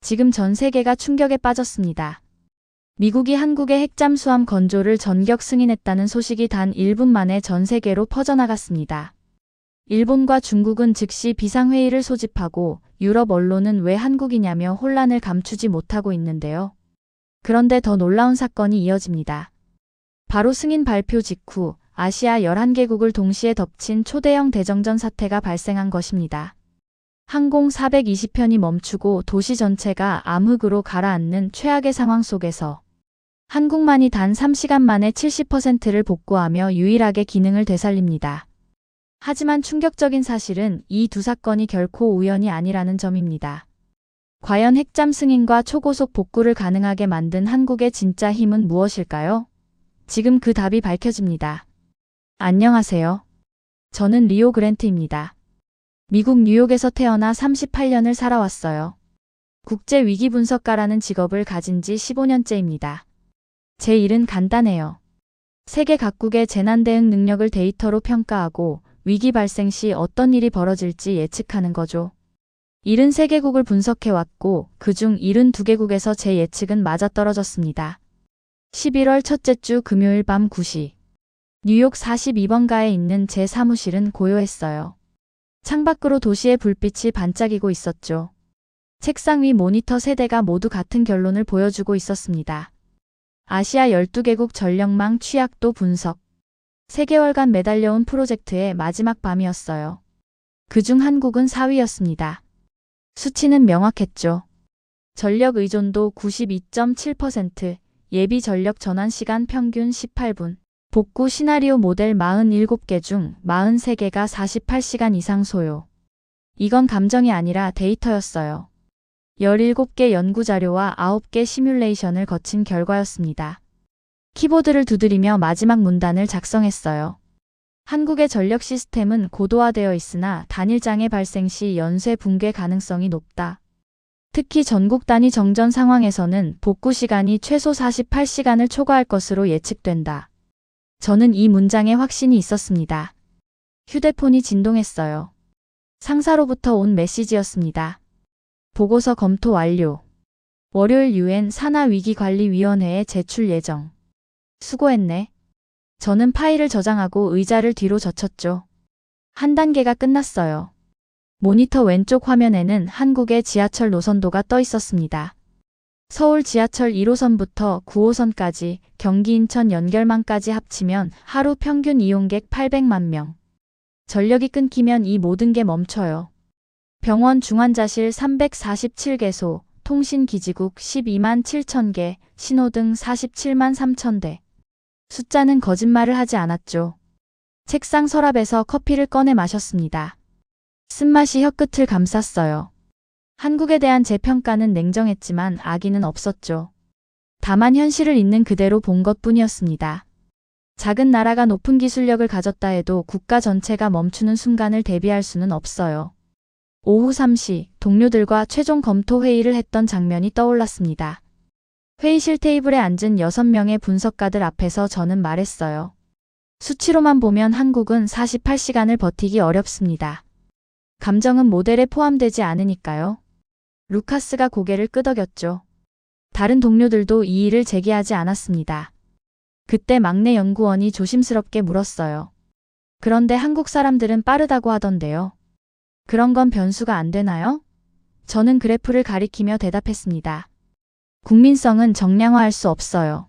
지금 전 세계가 충격에 빠졌습니다. 미국이 한국의 핵잠수함 건조를 전격 승인했다는 소식이 단 1분 만에 전 세계로 퍼져나갔습니다. 일본과 중국은 즉시 비상회의를 소집하고 유럽 언론은 왜 한국이냐며 혼란을 감추지 못하고 있는데요. 그런데 더 놀라운 사건이 이어집니다. 바로 승인 발표 직후 아시아 11개국을 동시에 덮친 초대형 대정전 사태가 발생한 것입니다. 항공 420편이 멈추고 도시 전체가 암흑으로 가라앉는 최악의 상황 속에서 한국만이 단 3시간 만에 70%를 복구하며 유일하게 기능을 되살립니다. 하지만 충격적인 사실은 이 두 사건이 결코 우연이 아니라는 점입니다. 과연 핵잠 승인과 초고속 복구를 가능하게 만든 한국의 진짜 힘은 무엇일까요? 지금 그 답이 밝혀집니다. 안녕하세요. 저는 리오 그랜트입니다. 미국 뉴욕에서 태어나 38년을 살아왔어요. 국제위기 분석가라는 직업을 가진 지 15년째입니다. 제 일은 간단해요. 세계 각국의 재난 대응 능력을 데이터로 평가하고 위기 발생 시 어떤 일이 벌어질지 예측하는 거죠. 73개국을 분석해왔고 그중 72개국에서 제 예측은 맞아떨어졌습니다. 11월 첫째 주 금요일 밤 9시 뉴욕 42번가에 있는 제 사무실은 고요했어요. 창밖으로 도시의 불빛이 반짝이고 있었죠. 책상 위 모니터 세대가 모두 같은 결론을 보여주고 있었습니다. 아시아 12개국 전력망 취약도 분석. 3개월간 매달려온 프로젝트의 마지막 밤이었어요. 그중 한국은 4위였습니다. 수치는 명확했죠. 전력 의존도 92.7%, 예비 전력 전환 시간 평균 18분, 복구 시나리오 모델 47개 중 43개가 48시간 이상 소요. 이건 감정이 아니라 데이터였어요. 17개 연구자료와 9개 시뮬레이션을 거친 결과였습니다. 키보드를 두드리며 마지막 문단을 작성했어요. 한국의 전력 시스템은 고도화되어 있으나 단일 장애 발생 시 연쇄 붕괴 가능성이 높다. 특히 전국 단위 정전 상황에서는 복구 시간이 최소 48시간을 초과할 것으로 예측된다. 저는 이 문장에 확신이 있었습니다. 휴대폰이 진동했어요. 상사로부터 온 메시지였습니다. 보고서 검토 완료. 월요일 UN 산하위기관리위원회에 제출 예정. 수고했네. 저는 파일을 저장하고 의자를 뒤로 젖혔죠. 한 단계가 끝났어요. 모니터 왼쪽 화면에는 한국의 지하철 노선도가 떠 있었습니다. 서울 지하철 1호선부터 9호선까지 경기 인천 연결망까지 합치면 하루 평균 이용객 800만 명. 전력이 끊기면 이 모든 게 멈춰요. 병원 중환자실 347개소, 통신기지국 12만 7천 개, 신호등 47만 3천 대. 숫자는 거짓말을 하지 않았죠. 책상 서랍에서 커피를 꺼내 마셨습니다. 쓴맛이 혀끝을 감쌌어요. 한국에 대한 제 평가는 냉정했지만 악의는 없었죠. 다만 현실을 있는 그대로 본 것뿐이었습니다. 작은 나라가 높은 기술력을 가졌다 해도 국가 전체가 멈추는 순간을 대비할 수는 없어요. 오후 3시 동료들과 최종 검토 회의를 했던 장면이 떠올랐습니다. 회의실 테이블에 앉은 6명의 분석가들 앞에서 저는 말했어요. 수치로만 보면 한국은 48시간을 버티기 어렵습니다. 감정은 모델에 포함되지 않으니까요. 루카스가 고개를 끄덕였죠. 다른 동료들도 이 일을 제기하지 않았습니다. 그때 막내 연구원이 조심스럽게 물었어요. 그런데 한국 사람들은 빠르다고 하던데요. 그런 건 변수가 안 되나요? 저는 그래프를 가리키며 대답했습니다. 국민성은 정량화할 수 없어요.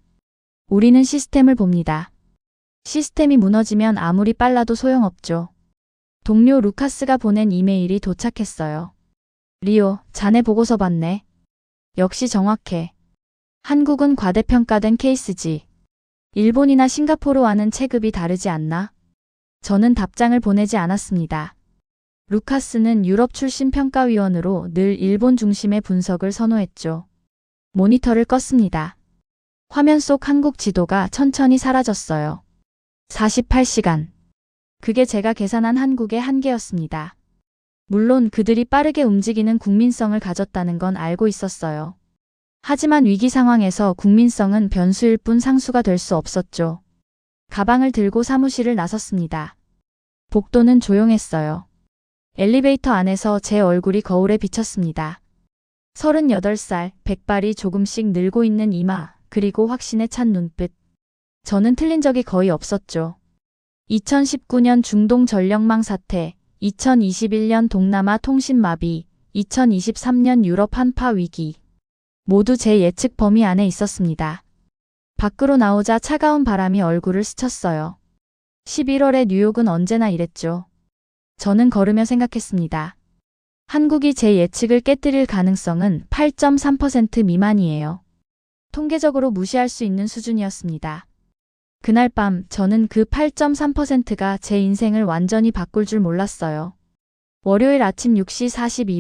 우리는 시스템을 봅니다. 시스템이 무너지면 아무리 빨라도 소용없죠. 동료 루카스가 보낸 이메일이 도착했어요. 리오, 자네 보고서 봤네. 역시 정확해. 한국은 과대평가된 케이스지. 일본이나 싱가포르와는 체급이 다르지 않나? 저는 답장을 보내지 않았습니다. 루카스는 유럽 출신 평가위원으로 늘 일본 중심의 분석을 선호했죠. 모니터를 껐습니다. 화면 속 한국 지도가 천천히 사라졌어요. 48시간. 그게 제가 계산한 한국의 한계였습니다. 물론 그들이 빠르게 움직이는 국민성을 가졌다는 건 알고 있었어요. 하지만 위기 상황에서 국민성은 변수일 뿐 상수가 될 수 없었죠. 가방을 들고 사무실을 나섰습니다. 복도는 조용했어요. 엘리베이터 안에서 제 얼굴이 거울에 비쳤습니다. 38살, 백발이 조금씩 늘고 있는 이마, 그리고 확신에 찬 눈빛. 저는 틀린 적이 거의 없었죠. 2019년 중동 전력망 사태, 2021년 동남아 통신 마비, 2023년 유럽 한파 위기. 모두 제 예측 범위 안에 있었습니다. 밖으로 나오자 차가운 바람이 얼굴을 스쳤어요. 11월의 뉴욕은 언제나 이랬죠. 저는 걸으며 생각했습니다. 한국이 제 예측을 깨뜨릴 가능성은 8.3% 미만이에요. 통계적으로 무시할 수 있는 수준이었습니다. 그날 밤 저는 그 8.3%가 제 인생을 완전히 바꿀 줄 몰랐어요. 월요일 아침 6시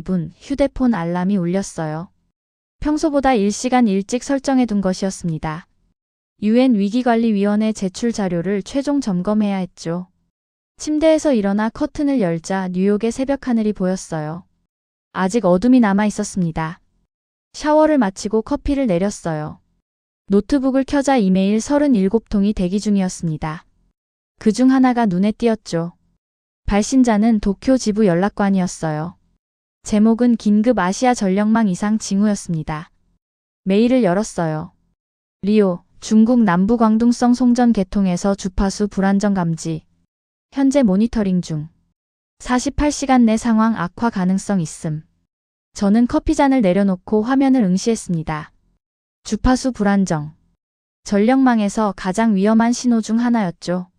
42분 휴대폰 알람이 울렸어요. 평소보다 1시간 일찍 설정해둔 것이었습니다. UN 위기관리위원회 제출 자료를 최종 점검해야 했죠. 침대에서 일어나 커튼을 열자 뉴욕의 새벽 하늘이 보였어요. 아직 어둠이 남아 있었습니다. 샤워를 마치고 커피를 내렸어요. 노트북을 켜자 이메일 37통이 대기 중이었습니다. 그중 하나가 눈에 띄었죠. 발신자는 도쿄 지부 연락관이었어요. 제목은 긴급 아시아 전력망 이상 징후였습니다. 메일을 열었어요. 리오, 중국 남부 광둥성 송전 개통에서 주파수 불안정 감지. 현재 모니터링 중. 48시간 내 상황 악화 가능성 있음. 저는 커피잔을 내려놓고 화면을 응시했습니다. 주파수 불안정. 전력망에서 가장 위험한 신호 중 하나였죠.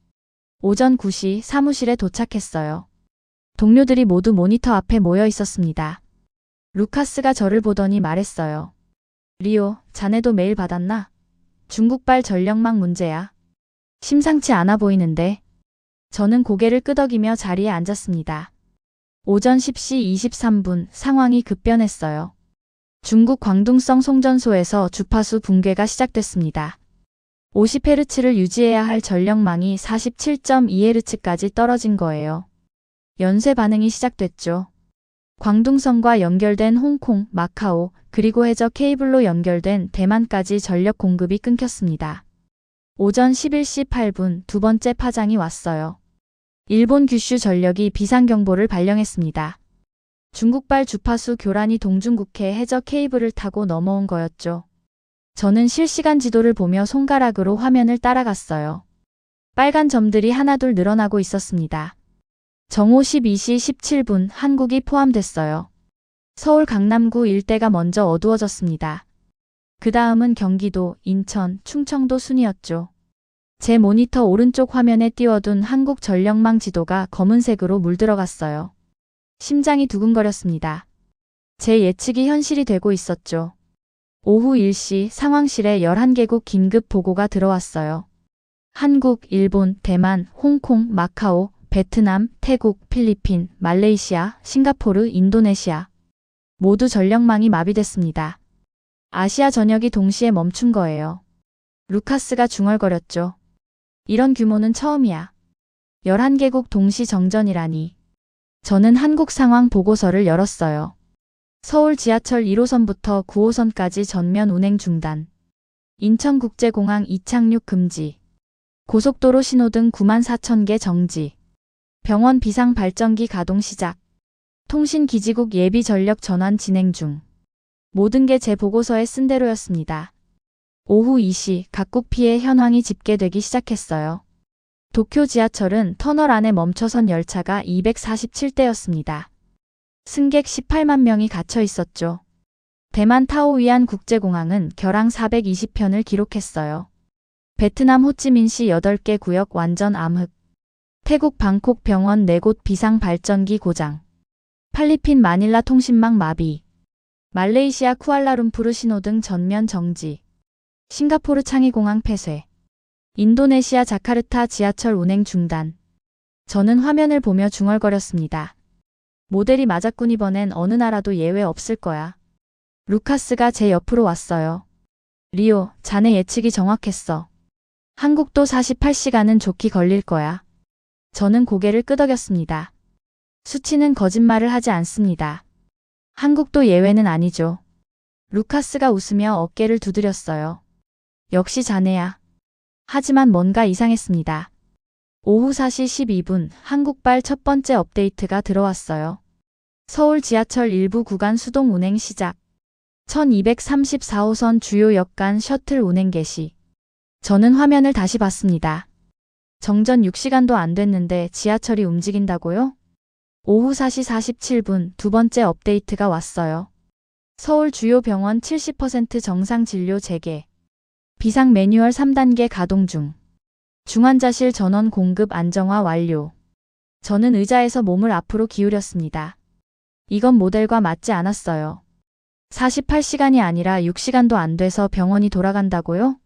오전 9시 사무실에 도착했어요. 동료들이 모두 모니터 앞에 모여 있었습니다. 루카스가 저를 보더니 말했어요. 리오, 자네도 메일 받았나? 중국발 전력망 문제야. 심상치 않아 보이는데. 저는 고개를 끄덕이며 자리에 앉았습니다. 오전 10시 23분 상황이 급변했어요. 중국 광둥성 송전소에서 주파수 붕괴가 시작됐습니다. 50Hz를 유지해야 할 전력망이 47.2Hz까지 떨어진 거예요. 연쇄 반응이 시작됐죠. 광둥성과 연결된 홍콩, 마카오, 그리고 해저 케이블로 연결된 대만까지 전력 공급이 끊겼습니다. 오전 11시 8분 두 번째 파장이 왔어요. 일본 규슈 전력이 비상경보를 발령했습니다. 중국발 주파수 교란이 동중국해 해저 케이블을 타고 넘어온 거였죠. 저는 실시간 지도를 보며 손가락으로 화면을 따라갔어요. 빨간 점들이 하나둘 늘어나고 있었습니다. 정오 12시 17분 한국이 포함됐어요. 서울 강남구 일대가 먼저 어두워졌습니다. 그 다음은 경기도, 인천, 충청도 순이었죠. 제 모니터 오른쪽 화면에 띄워둔 한국 전력망 지도가 검은색으로 물들어갔어요. 심장이 두근거렸습니다. 제 예측이 현실이 되고 있었죠. 오후 1시 상황실에 11개국 긴급 보고가 들어왔어요. 한국, 일본, 대만, 홍콩, 마카오, 베트남, 태국, 필리핀, 말레이시아, 싱가포르, 인도네시아. 모두 전력망이 마비됐습니다. 아시아 전역이 동시에 멈춘 거예요. 루카스가 중얼거렸죠. 이런 규모는 처음이야. 11개국 동시 정전이라니. 저는 한국 상황 보고서를 열었어요. 서울 지하철 1호선부터 9호선까지 전면 운행 중단. 인천국제공항 이착륙 금지. 고속도로 신호등 94,000개 정지. 병원 비상발전기 가동 시작. 통신기지국 예비 전력 전환 진행 중. 모든 게 제 보고서에 쓴 대로였습니다. 오후 2시 각국 피해 현황이 집계되기 시작했어요. 도쿄 지하철은 터널 안에 멈춰선 열차가 247대였습니다. 승객 18만 명이 갇혀 있었죠. 대만 타오위안 국제공항은 결항 420편을 기록했어요. 베트남 호찌민시 8개 구역 완전 암흑. 태국 방콕 병원 4곳 비상 발전기 고장. 필리핀 마닐라 통신망 마비. 말레이시아 쿠알라룸푸르 신호등 전면 정지. 싱가포르 창의공항 폐쇄. 인도네시아 자카르타 지하철 운행 중단. 저는 화면을 보며 중얼거렸습니다. 모델이 맞았군. 이번엔 어느 나라도 예외 없을 거야. 루카스가 제 옆으로 왔어요. 리오, 자네 예측이 정확했어. 한국도 48시간은 좋게 걸릴 거야. 저는 고개를 끄덕였습니다. 수치는 거짓말을 하지 않습니다. 한국도 예외는 아니죠. 루카스가 웃으며 어깨를 두드렸어요. 역시 자네야. 하지만 뭔가 이상했습니다. 오후 4시 12분 한국발 첫 번째 업데이트가 들어왔어요. 서울 지하철 일부 구간 수동 운행 시작. 1234호선 주요 역 간 셔틀 운행 개시. 저는 화면을 다시 봤습니다. 정전 6시간도 안 됐는데 지하철이 움직인다고요? 오후 4시 47분 두 번째 업데이트가 왔어요. 서울 주요 병원 70% 정상 진료 재개. 비상 매뉴얼 3단계 가동 중. 중환자실 전원 공급 안정화 완료. 저는 의자에서 몸을 앞으로 기울였습니다. 이건 모델과 맞지 않았어요. 48시간이 아니라 6시간도 안 돼서 병원이 돌아간다고요?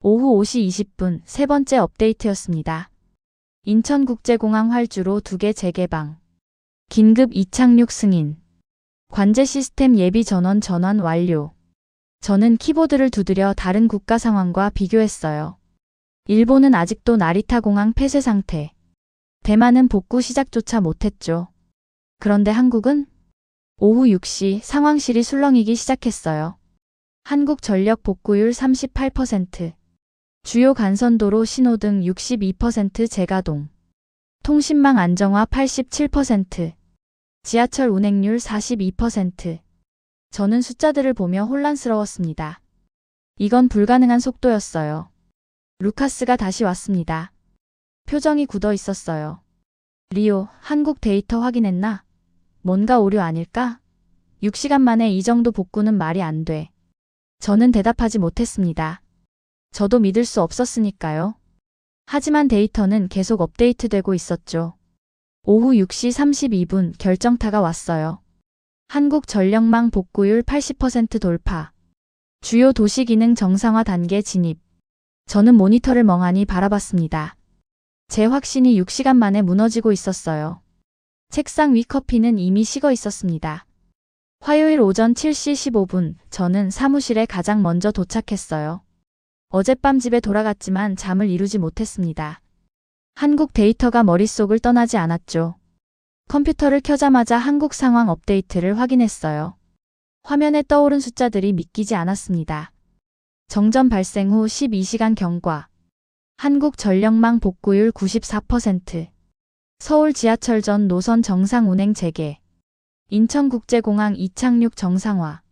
오후 5시 20분 세 번째 업데이트였습니다. 인천국제공항 활주로 2개 재개방. 긴급 이착륙 승인. 관제 시스템 예비 전원 전환 완료. 저는 키보드를 두드려 다른 국가 상황과 비교했어요. 일본은 아직도 나리타 공항 폐쇄 상태. 대만은 복구 시작조차 못했죠. 그런데 한국은? 오후 6시 상황실이 술렁이기 시작했어요. 한국전력 복구율 38%. 주요 간선도로 신호등 62% 재가동. 통신망 안정화 87%. 지하철 운행률 42%. 저는 숫자들을 보며 혼란스러웠습니다. 이건 불가능한 속도였어요. 루카스가 다시 왔습니다. 표정이 굳어 있었어요. 리오, 한국 데이터 확인했나? 뭔가 오류 아닐까? 6시간 만에 이 정도 복구는 말이 안 돼. 저는 대답하지 못했습니다. 저도 믿을 수 없었으니까요. 하지만 데이터는 계속 업데이트되고 있었죠. 오후 6시 32분 결정타가 왔어요. 한국 전력망 복구율 80% 돌파. 주요 도시 기능 정상화 단계 진입. 저는 모니터를 멍하니 바라봤습니다. 제 확신이 6시간 만에 무너지고 있었어요. 책상 위 커피는 이미 식어 있었습니다. 화요일 오전 7시 15분 저는 사무실에 가장 먼저 도착했어요. 어젯밤 집에 돌아갔지만 잠을 이루지 못했습니다. 한국 데이터가 머릿속을 떠나지 않았죠. 컴퓨터를 켜자마자 한국 상황 업데이트를 확인했어요. 화면에 떠오른 숫자들이 믿기지 않았습니다. 정전 발생 후 12시간 경과. 한국 전력망 복구율 94%. 서울 지하철 전 노선 정상 운행 재개. 인천국제공항 이착륙 정상화.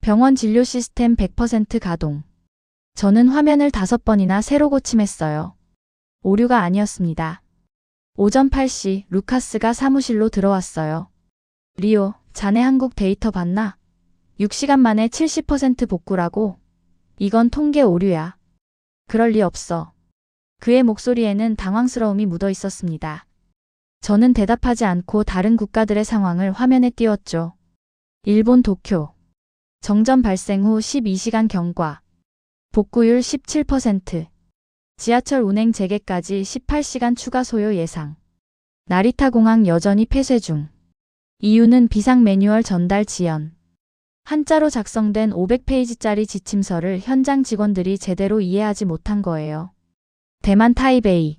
병원 진료 시스템 100% 가동. 저는 화면을 5번이나 새로 고침했어요. 오류가 아니었습니다. 오전 8시 루카스가 사무실로 들어왔어요. 리오, 자네 한국 데이터 봤나? 6시간 만에 70% 복구라고? 이건 통계 오류야. 그럴 리 없어. 그의 목소리에는 당황스러움이 묻어 있었습니다. 저는 대답하지 않고 다른 국가들의 상황을 화면에 띄웠죠. 일본 도쿄. 정전 발생 후 12시간 경과. 복구율 17%. 지하철 운행 재개까지 18시간 추가 소요 예상. 나리타 공항 여전히 폐쇄 중. 이유는 비상 매뉴얼 전달 지연. 한자로 작성된 500페이지짜리 지침서를 현장 직원들이 제대로 이해하지 못한 거예요. 대만 타이베이.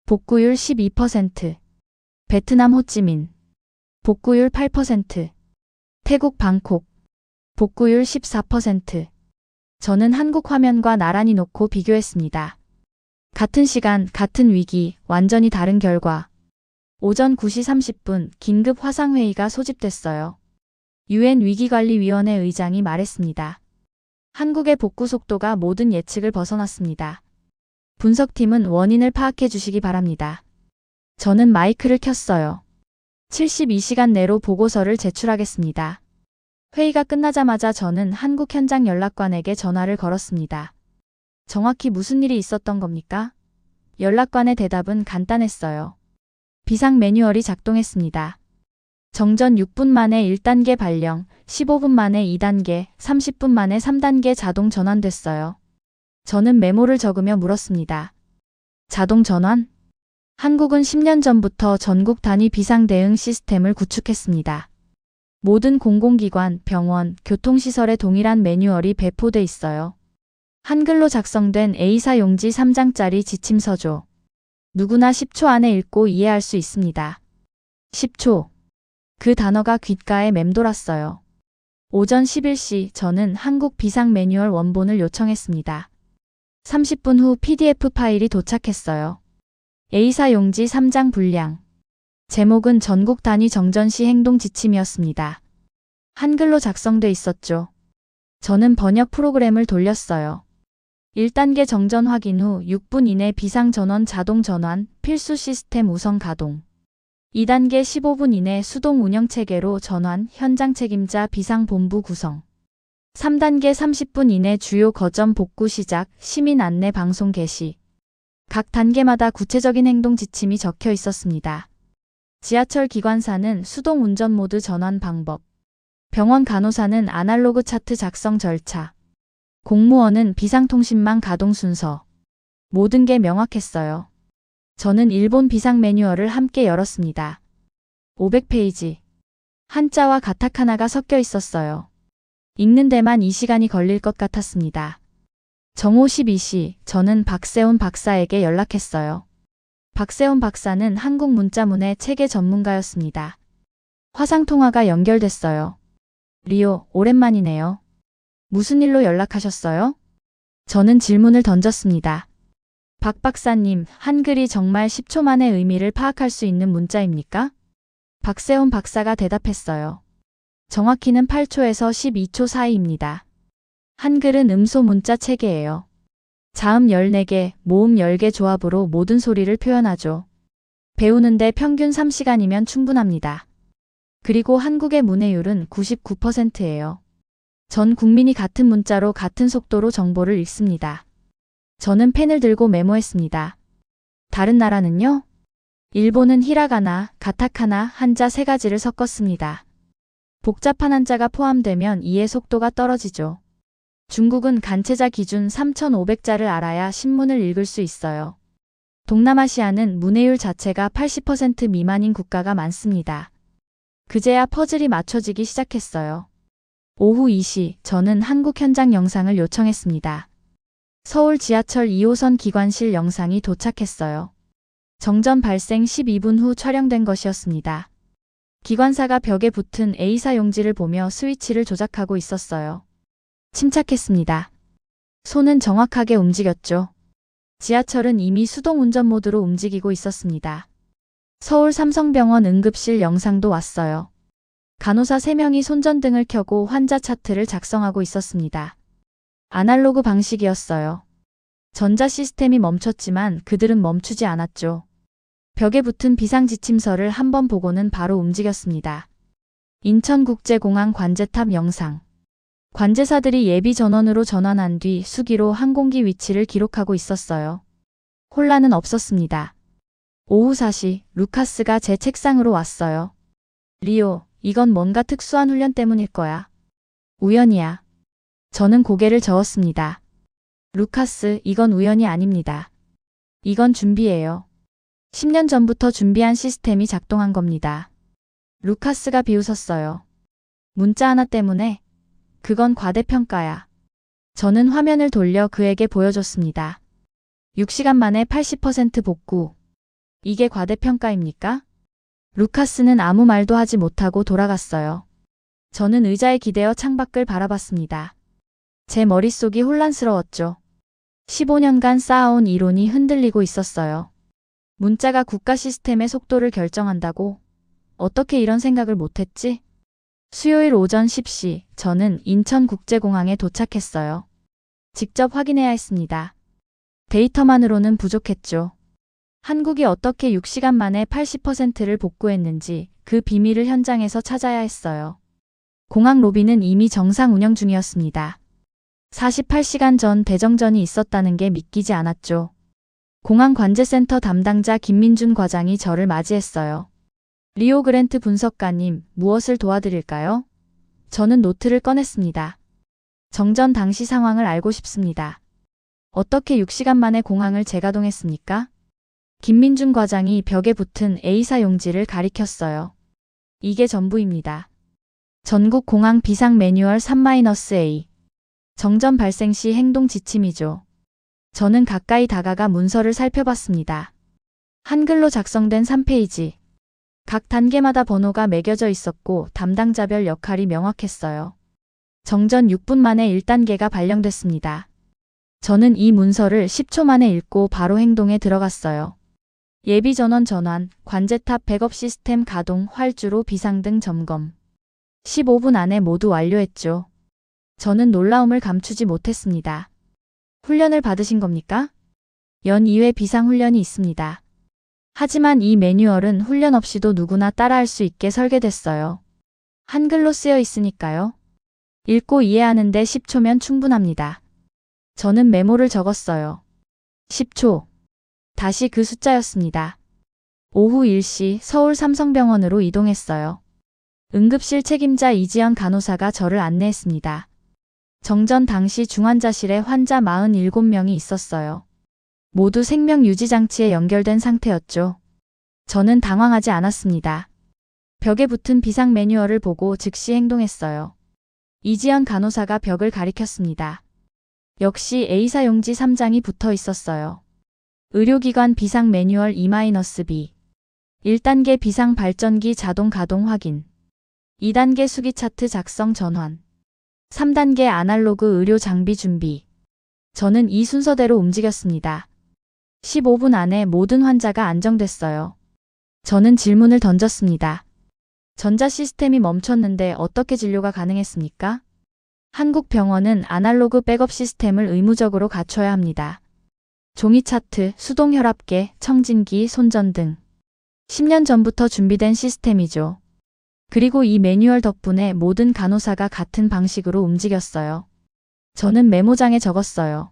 복구율 12%. 베트남 호찌민. 복구율 8%. 태국 방콕. 복구율 14%. 저는 한국 화면과 나란히 놓고 비교했습니다. 같은 시간, 같은 위기, 완전히 다른 결과. 오전 9시 30분 긴급 화상회의가 소집됐어요. UN 위기관리위원회 의장이 말했습니다. 한국의 복구 속도가 모든 예측을 벗어났습니다. 분석팀은 원인을 파악해 주시기 바랍니다. 저는 마이크를 켰어요. 72시간 내로 보고서를 제출하겠습니다. 회의가 끝나자마자 저는 한국 현장 연락관에게 전화를 걸었습니다. 정확히 무슨 일이 있었던 겁니까? 연락관의 대답은 간단했어요. 비상 매뉴얼이 작동했습니다. 정전 6분 만에 1단계 발령, 15분 만에 2단계, 30분 만에 3단계 자동 전환됐어요. 저는 메모를 적으며 물었습니다. 자동 전환? 한국은 10년 전부터 전국 단위 비상 대응 시스템을 구축했습니다. 모든 공공기관, 병원, 교통시설에 동일한 매뉴얼이 배포돼 있어요. 한글로 작성된 A4 용지 3장짜리 지침서죠. 누구나 10초 안에 읽고 이해할 수 있습니다. 10초. 그 단어가 귓가에 맴돌았어요. 오전 11시 저는 한국 비상 매뉴얼 원본을 요청했습니다. 30분 후 PDF 파일이 도착했어요. A4 용지 3장 분량. 제목은 전국 단위 정전 시 행동 지침이었습니다. 한글로 작성돼 있었죠. 저는 번역 프로그램을 돌렸어요. 1단계 정전 확인 후 6분 이내 비상 전원 자동 전환, 필수 시스템 우선 가동. 2단계 15분 이내 수동 운영 체계로 전환, 현장 책임자 비상 본부 구성. 3단계 30분 이내 주요 거점 복구 시작, 시민 안내 방송 개시. 각 단계마다 구체적인 행동 지침이 적혀 있었습니다. 지하철 기관사는 수동 운전 모드 전환 방법. 병원 간호사는 아날로그 차트 작성 절차. 공무원은 비상통신망 가동 순서. 모든 게 명확했어요. 저는 일본 비상 매뉴얼을 함께 열었습니다. 500페이지. 한자와 가타카나가 섞여 있었어요. 읽는 데만 이 시간이 걸릴 것 같았습니다. 정오 12시, 저는 박세훈 박사에게 연락했어요. 박세훈 박사는 한국문자문의 체계 전문가였습니다. 화상통화가 연결됐어요. 리오, 오랜만이네요. 무슨 일로 연락하셨어요? 저는 질문을 던졌습니다. 박 박사님, 한글이 정말 10초 만에 의미를 파악할 수 있는 문자입니까? 박세훈 박사가 대답했어요. 정확히는 8초에서 12초 사이입니다. 한글은 음소 문자 체계예요. 자음 14개, 모음 10개 조합으로 모든 소리를 표현하죠. 배우는데 평균 3시간이면 충분합니다. 그리고 한국의 문해율은 99%예요. 전 국민이 같은 문자로 같은 속도로 정보를 읽습니다. 저는 펜을 들고 메모했습니다. 다른 나라는요? 일본은 히라가나, 가타카나, 한자 3가지를 섞었습니다. 복잡한 한자가 포함되면 이해 속도가 떨어지죠. 중국은 간체자 기준 3,500자를 알아야 신문을 읽을 수 있어요. 동남아시아는 문해율 자체가 80% 미만인 국가가 많습니다. 그제야 퍼즐이 맞춰지기 시작했어요. 오후 2시, 저는 한국 현장 영상을 요청했습니다. 서울 지하철 2호선 기관실 영상이 도착했어요. 정전 발생 12분 후 촬영된 것이었습니다. 기관사가 벽에 붙은 A사 용지를 보며 스위치를 조작하고 있었어요. 침착했습니다. 손은 정확하게 움직였죠. 지하철은 이미 수동 운전 모드로 움직이고 있었습니다. 서울 삼성병원 응급실 영상도 왔어요. 간호사 3명이 손전등을 켜고 환자 차트를 작성하고 있었습니다. 아날로그 방식이었어요. 전자 시스템이 멈췄지만 그들은 멈추지 않았죠. 벽에 붙은 비상지침서를 한번 보고는 바로 움직였습니다. 인천국제공항 관제탑 영상. 관제사들이 예비 전원으로 전환한 뒤 수기로 항공기 위치를 기록하고 있었어요. 혼란은 없었습니다. 오후 4시, 루카스가 제 책상으로 왔어요. 리오, 이건 뭔가 특수한 훈련 때문일 거야. 우연이야. 저는 고개를 저었습니다. 루카스, 이건 우연이 아닙니다. 이건 준비예요. 10년 전부터 준비한 시스템이 작동한 겁니다. 루카스가 비웃었어요. 문자 하나 때문에? 그건 과대평가야. 저는 화면을 돌려 그에게 보여줬습니다. 6시간 만에 80% 복구. 이게 과대평가입니까? 루카스는 아무 말도 하지 못하고 돌아갔어요. 저는 의자에 기대어 창밖을 바라봤습니다. 제 머릿속이 혼란스러웠죠. 15년간 쌓아온 이론이 흔들리고 있었어요. 문자가 국가 시스템의 속도를 결정한다고? 어떻게 이런 생각을 못했지? 수요일 오전 10시, 저는 인천국제공항에 도착했어요. 직접 확인해야 했습니다. 데이터만으로는 부족했죠. 한국이 어떻게 6시간 만에 80%를 복구했는지 그 비밀을 현장에서 찾아야 했어요. 공항 로비는 이미 정상 운영 중이었습니다. 48시간 전 대정전이 있었다는 게 믿기지 않았죠. 공항 관제센터 담당자 김민준 과장이 저를 맞이했어요. 리오 그랜트 분석가님, 무엇을 도와드릴까요? 저는 노트를 꺼냈습니다. 정전 당시 상황을 알고 싶습니다. 어떻게 6시간 만에 공항을 재가동했습니까? 김민준 과장이 벽에 붙은 A사 용지를 가리켰어요. 이게 전부입니다. 전국 공항 비상 매뉴얼 3-A. 정전 발생 시 행동 지침이죠. 저는 가까이 다가가 문서를 살펴봤습니다. 한글로 작성된 3페이지. 각 단계마다 번호가 매겨져 있었고 담당자별 역할이 명확했어요. 정전 6분 만에 1단계가 발령됐습니다. 저는 이 문서를 10초 만에 읽고 바로 행동에 들어갔어요. 예비 전원 전환, 관제탑 백업 시스템 가동, 활주로 비상등 점검. 15분 안에 모두 완료했죠. 저는 놀라움을 감추지 못했습니다. 훈련을 받으신 겁니까? 연 2회 비상훈련이 있습니다. 하지만 이 매뉴얼은 훈련 없이도 누구나 따라할 수 있게 설계됐어요. 한글로 쓰여 있으니까요. 읽고 이해하는데 10초면 충분합니다. 저는 메모를 적었어요. 10초. 다시 그 숫자였습니다. 오후 1시 서울 삼성병원으로 이동했어요. 응급실 책임자 이지연 간호사가 저를 안내했습니다. 정전 당시 중환자실에 환자 47명이 있었어요. 모두 생명유지장치에 연결된 상태였죠. 저는 당황하지 않았습니다. 벽에 붙은 비상 매뉴얼을 보고 즉시 행동했어요. 이지연 간호사가 벽을 가리켰습니다. 역시 A사 용지 3장이 붙어 있었어요. 의료기관 비상 매뉴얼 2-B. 1단계 비상 발전기 자동 가동 확인. 2단계 수기 차트 작성 전환. 3단계 아날로그 의료 장비 준비. 저는 이 순서대로 움직였습니다. 15분 안에 모든 환자가 안정됐어요. 저는 질문을 던졌습니다. 전자 시스템이 멈췄는데 어떻게 진료가 가능했습니까? 한국 병원은 아날로그 백업 시스템을 의무적으로 갖춰야 합니다. 종이 차트, 수동 혈압계, 청진기, 손전 등. 10년 전부터 준비된 시스템이죠. 그리고 이 매뉴얼 덕분에 모든 간호사가 같은 방식으로 움직였어요. 저는 메모장에 적었어요.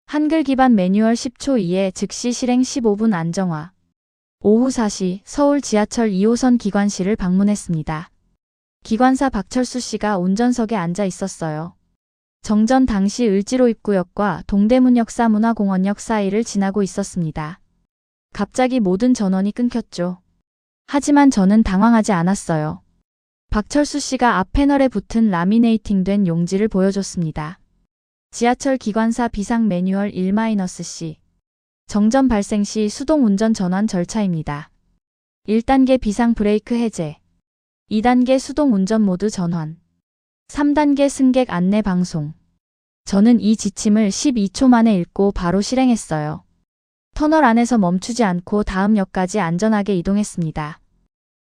한글 기반 매뉴얼 10초 이에 즉시 실행 15분 안정화. 오후 4시 서울 지하철 2호선 기관실을 방문했습니다. 기관사 박철수 씨가 운전석에 앉아 있었어요. 정전 당시 을지로 입구역과 동대문역 사문화공원역 사이를 지나고 있었습니다. 갑자기 모든 전원이 끊겼죠. 하지만 저는 당황하지 않았어요. 박철수 씨가 앞 패널에 붙은 라미네이팅된 용지를 보여줬습니다. 지하철 기관사 비상 매뉴얼 1-C. 정전 발생 시 수동 운전 전환 절차입니다. 1단계 비상 브레이크 해제. 2단계 수동 운전 모드 전환. 3단계 승객 안내 방송. 저는 이 지침을 12초 만에 읽고 바로 실행했어요. 터널 안에서 멈추지 않고 다음 역까지 안전하게 이동했습니다.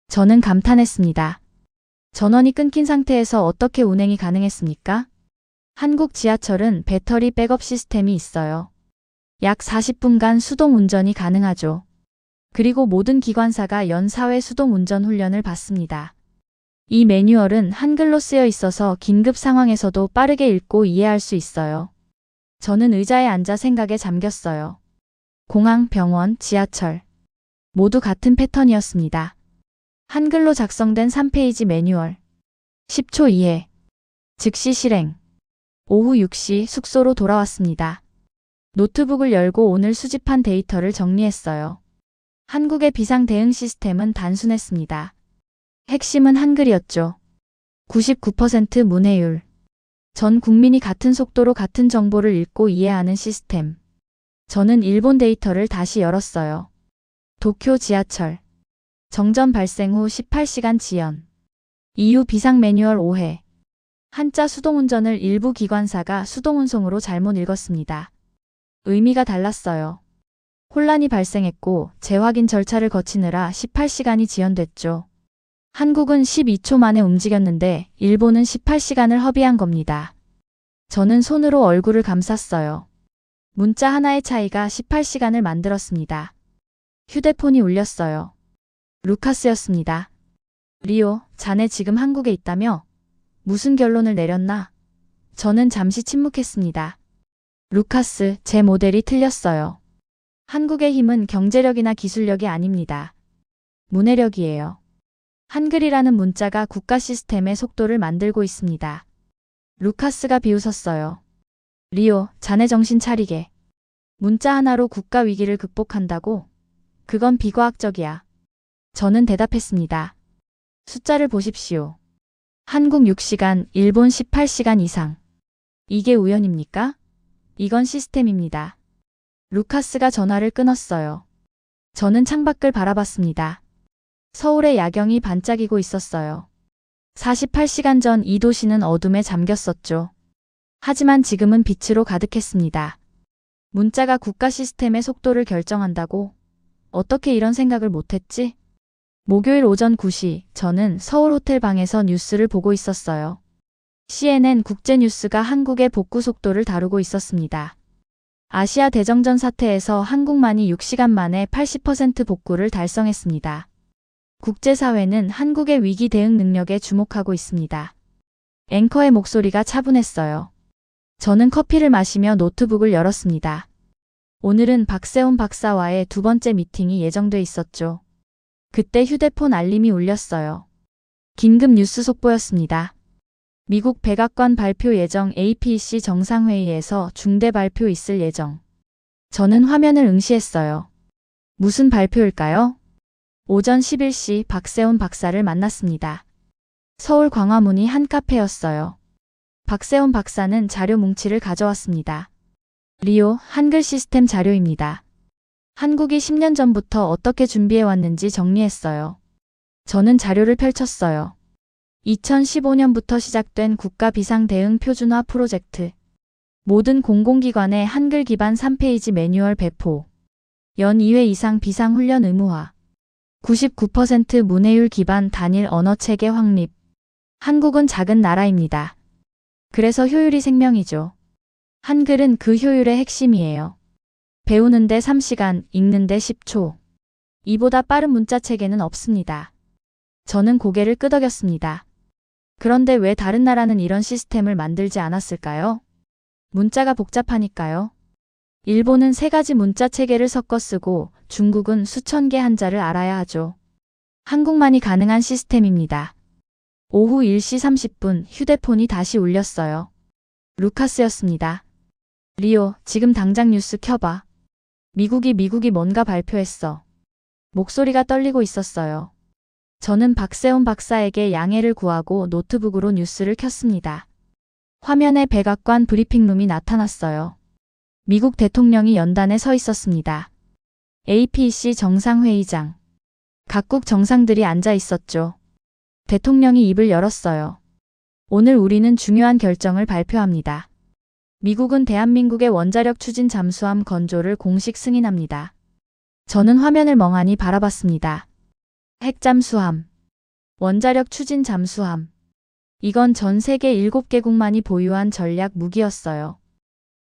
저는 감탄했습니다. 전원이 끊긴 상태에서 어떻게 운행이 가능했습니까? 한국 지하철은 배터리 백업 시스템이 있어요. 약 40분간 수동 운전이 가능하죠. 그리고 모든 기관사가 연 4회 수동 운전 훈련을 받습니다. 이 매뉴얼은 한글로 쓰여 있어서 긴급 상황에서도 빠르게 읽고 이해할 수 있어요. 저는 의자에 앉아 생각에 잠겼어요. 공항, 병원, 지하철. 모두 같은 패턴이었습니다. 한글로 작성된 3페이지 매뉴얼. 10초 이해. 즉시 실행. 오후 6시 숙소로 돌아왔습니다. 노트북을 열고 오늘 수집한 데이터를 정리했어요. 한국의 비상 대응 시스템은 단순했습니다. 핵심은 한글이었죠. 99% 문해율. 전 국민이 같은 속도로 같은 정보를 읽고 이해하는 시스템. 저는 일본 데이터를 다시 열었어요. 도쿄 지하철. 정전 발생 후 18시간 지연. EU 비상 매뉴얼 5회. 한자 수동운전을 일부 기관사가 수동운송으로 잘못 읽었습니다. 의미가 달랐어요. 혼란이 발생했고 재확인 절차를 거치느라 18시간이 지연됐죠. 한국은 12초 만에 움직였는데 일본은 18시간을 허비한 겁니다. 저는 손으로 얼굴을 감쌌어요. 문자 하나의 차이가 18시간을 만들었습니다. 휴대폰이 울렸어요. 루카스였습니다. 리오, 자네 지금 한국에 있다며? 무슨 결론을 내렸나? 저는 잠시 침묵했습니다. 루카스, 제 모델이 틀렸어요. 한국의 힘은 경제력이나 기술력이 아닙니다. 문해력이에요. 한글이라는 문자가 국가 시스템의 속도를 만들고 있습니다. 루카스가 비웃었어요. 리오, 자네 정신 차리게. 문자 하나로 국가 위기를 극복한다고? 그건 비과학적이야. 저는 대답했습니다. 숫자를 보십시오. 한국 6시간, 일본 18시간 이상. 이게 우연입니까? 이건 시스템입니다. 루카스가 전화를 끊었어요. 저는 창밖을 바라봤습니다. 서울의 야경이 반짝이고 있었어요. 48시간 전 이 도시는 어둠에 잠겼었죠. 하지만 지금은 빛으로 가득했습니다. 문자가 국가 시스템의 속도를 결정한다고? 어떻게 이런 생각을 못했지? 목요일 오전 9시, 저는 서울 호텔 방에서 뉴스를 보고 있었어요. CNN 국제뉴스가 한국의 복구 속도를 다루고 있었습니다. 아시아 대정전 사태에서 한국만이 6시간 만에 80% 복구를 달성했습니다. 국제사회는 한국의 위기 대응 능력에 주목하고 있습니다. 앵커의 목소리가 차분했어요. 저는 커피를 마시며 노트북을 열었습니다. 오늘은 박세훈 박사와의 두 번째 미팅이 예정돼 있었죠. 그때 휴대폰 알림이 울렸어요. 긴급 뉴스 속보였습니다. 미국 백악관 발표 예정 APEC 정상회의에서 중대 발표 있을 예정. 저는 화면을 응시했어요. 무슨 발표일까요? 오전 11시 박세훈 박사를 만났습니다. 서울 광화문이 한 카페였어요. 박세훈 박사는 자료 뭉치를 가져왔습니다. 리오 한글 시스템 자료입니다. 한국이 10년 전부터 어떻게 준비해왔는지 정리했어요. 저는 자료를 펼쳤어요. 2015년부터 시작된 국가 비상 대응 표준화 프로젝트. 모든 공공기관의 한글 기반 3페이지 매뉴얼 배포. 연 2회 이상 비상 훈련 의무화. 99% 문해율 기반 단일 언어 체계 확립. 한국은 작은 나라입니다. 그래서 효율이 생명이죠. 한글은 그 효율의 핵심이에요. 배우는데 3시간, 읽는데 10초. 이보다 빠른 문자 체계는 없습니다. 저는 고개를 끄덕였습니다. 그런데 왜 다른 나라는 이런 시스템을 만들지 않았을까요? 문자가 복잡하니까요. 일본은 3가지 문자 체계를 섞어 쓰고 중국은 수천 개 한자를 알아야 하죠. 한국만이 가능한 시스템입니다. 오후 1시 30분 휴대폰이 다시 울렸어요. 루카스였습니다. 리오, 지금 당장 뉴스 켜봐. 미국이 뭔가 발표했어. 목소리가 떨리고 있었어요. 저는 박세훈 박사에게 양해를 구하고 노트북으로 뉴스를 켰습니다. 화면에 백악관 브리핑룸이 나타났어요. 미국 대통령이 연단에 서 있었습니다. APEC 정상회의장. 각국 정상들이 앉아 있었죠. 대통령이 입을 열었어요. 오늘 우리는 중요한 결정을 발표합니다. 미국은 대한민국의 원자력 추진 잠수함 건조를 공식 승인합니다. 저는 화면을 멍하니 바라봤습니다. 핵잠수함, 원자력 추진 잠수함. 이건 전 세계 7개국만이 보유한 전략 무기였어요.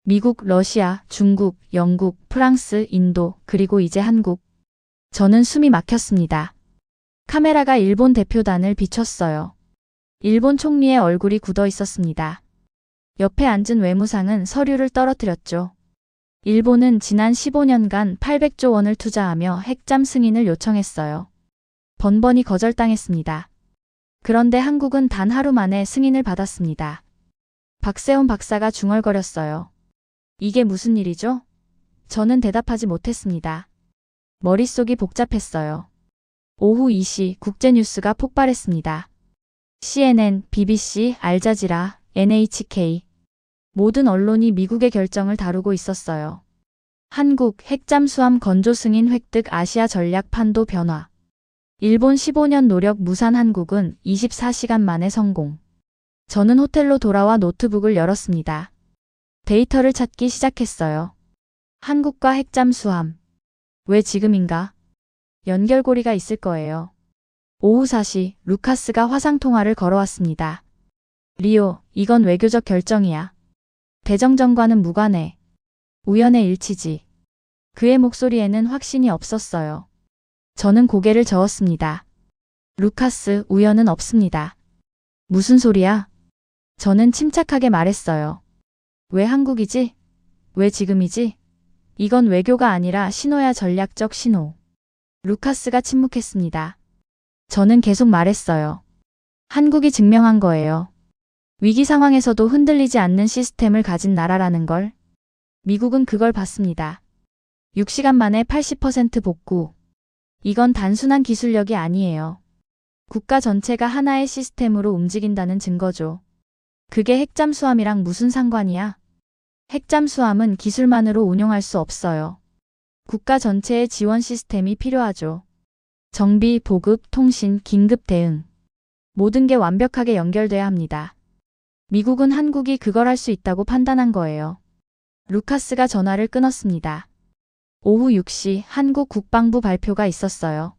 미국, 러시아, 중국, 영국, 프랑스, 인도, 그리고 이제 한국. 저는 숨이 막혔습니다. 카메라가 일본 대표단을 비췄어요. 일본 총리의 얼굴이 굳어 있었습니다. 옆에 앉은 외무상은 서류를 떨어뜨렸죠. 일본은 지난 15년간 800조 원을 투자하며 핵잠 승인을 요청했어요. 번번이 거절당했습니다. 그런데 한국은 단 하루 만에 승인을 받았습니다. 박세훈 박사가 중얼거렸어요. 이게 무슨 일이죠? 저는 대답하지 못했습니다. 머릿속이 복잡했어요. 오후 2시 국제뉴스가 폭발했습니다. CNN, BBC, 알자지라, NHK. 모든 언론이 미국의 결정을 다루고 있었어요. 한국 핵잠수함 건조 승인 획득 아시아 전략 판도 변화. 일본 15년 노력 무산 한국은 24시간 만에 성공. 저는 호텔로 돌아와 노트북을 열었습니다. 데이터를 찾기 시작했어요. 한국과 핵잠수함. 왜 지금인가? 연결고리가 있을 거예요. 오후 4시 루카스가 화상통화를 걸어왔습니다. 리오, 이건 외교적 결정이야. 대정전과는 무관해. 우연의 일치지. 그의 목소리에는 확신이 없었어요. 저는 고개를 저었습니다. 루카스, 우연은 없습니다. 무슨 소리야? 저는 침착하게 말했어요. 왜 한국이지? 왜 지금이지? 이건 외교가 아니라 신호야, 전략적 신호. 루카스가 침묵했습니다. 저는 계속 말했어요. 한국이 증명한 거예요. 위기 상황에서도 흔들리지 않는 시스템을 가진 나라라는 걸. 미국은 그걸 봤습니다. 6시간 만에 80% 복구. 이건 단순한 기술력이 아니에요. 국가 전체가 하나의 시스템으로 움직인다는 증거죠. 그게 핵잠수함이랑 무슨 상관이야? 핵잠수함은 기술만으로 운용할 수 없어요. 국가 전체의 지원 시스템이 필요하죠. 정비, 보급, 통신, 긴급 대응. 모든 게 완벽하게 연결돼야 합니다. 미국은 한국이 그걸 할 수 있다고 판단한 거예요. 루카스가 전화를 끊었습니다. 오후 6시 한국 국방부 발표가 있었어요.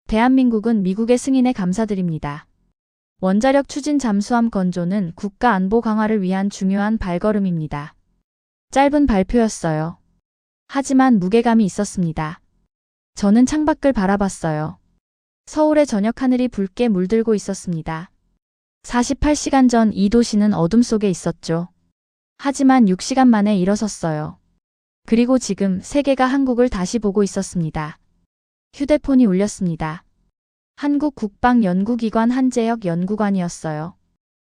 대한민국은 미국의 승인에 감사드립니다. 원자력 추진 잠수함 건조는 국가 안보 강화를 위한 중요한 발걸음입니다. 짧은 발표였어요. 하지만 무게감이 있었습니다. 저는 창밖을 바라봤어요. 서울의 저녁 하늘이 붉게 물들고 있었습니다. 48시간 전 이 도시는 어둠 속에 있었죠. 하지만 6시간 만에 일어섰어요. 그리고 지금 세계가 한국을 다시 보고 있었습니다. 휴대폰이 울렸습니다. 한국 국방연구기관 한재혁 연구관이었어요.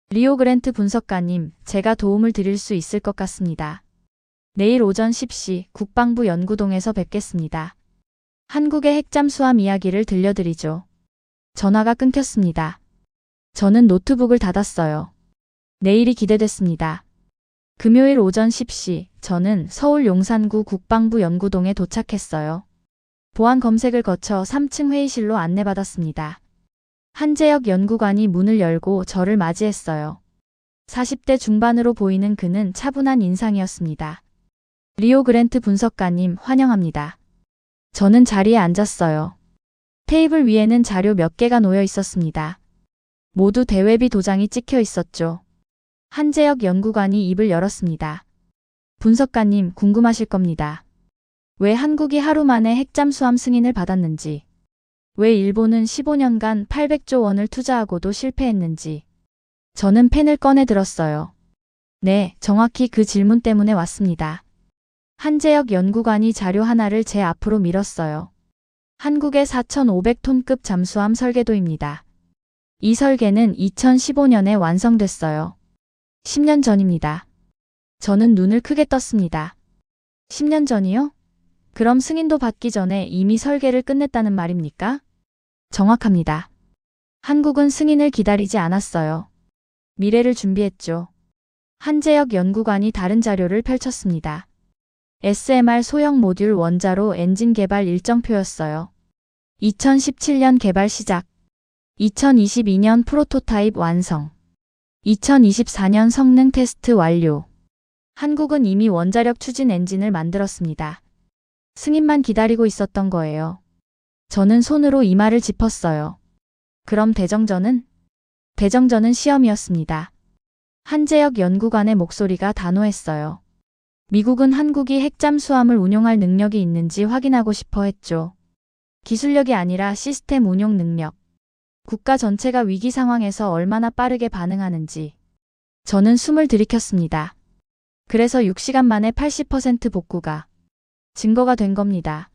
리오 그랜트 분석가님, 제가 도움을 드릴 수 있을 것 같습니다. 내일 오전 10시 국방부 연구동에서 뵙겠습니다. 한국의 핵잠수함 이야기를 들려드리죠. 전화가 끊겼습니다. 저는 노트북을 닫았어요. 내일이 기대됐습니다. 금요일 오전 10시 저는 서울 용산구 국방부 연구동에 도착했어요. 보안 검색을 거쳐 3층 회의실로 안내받았습니다. 한재혁 연구관이 문을 열고 저를 맞이했어요. 40대 중반으로 보이는 그는 차분한 인상이었습니다. 리오 그랜트 분석가님, 환영합니다. 저는 자리에 앉았어요. 테이블 위에는 자료 몇 개가 놓여 있었습니다. 모두 대외비 도장이 찍혀 있었죠. 한재혁 연구관이 입을 열었습니다. 분석가님, 궁금하실 겁니다. 왜 한국이 하루 만에 핵잠수함 승인을 받았는지, 왜 일본은 15년간 800조 원을 투자하고도 실패했는지. 저는 펜을 꺼내 들었어요. 네, 정확히 그 질문 때문에 왔습니다. 한재혁 연구관이 자료 하나를 제 앞으로 밀었어요. 한국의 4,500톤급 잠수함 설계도입니다. 이 설계는 2015년에 완성됐어요. 10년 전입니다. 저는 눈을 크게 떴습니다. 10년 전이요? 그럼 승인도 받기 전에 이미 설계를 끝냈다는 말입니까? 정확합니다. 한국은 승인을 기다리지 않았어요. 미래를 준비했죠. 한재혁 연구관이 다른 자료를 펼쳤습니다. SMR 소형 모듈 원자로 엔진 개발 일정표였어요. 2017년 개발 시작, 2022년 프로토타입 완성, 2024년 성능 테스트 완료. 한국은 이미 원자력 추진 엔진을 만들었습니다. 승인만 기다리고 있었던 거예요. 저는 손으로 이마를 짚었어요. 그럼 대정전은? 대정전은 시험이었습니다. 한재혁 연구관의 목소리가 단호했어요. 미국은 한국이 핵잠수함을 운용할 능력이 있는지 확인하고 싶어 했죠. 기술력이 아니라 시스템 운용 능력. 국가 전체가 위기 상황에서 얼마나 빠르게 반응하는지. 저는 숨을 들이켰습니다. 그래서 6시간 만에 80% 복구가 증거가 된 겁니다.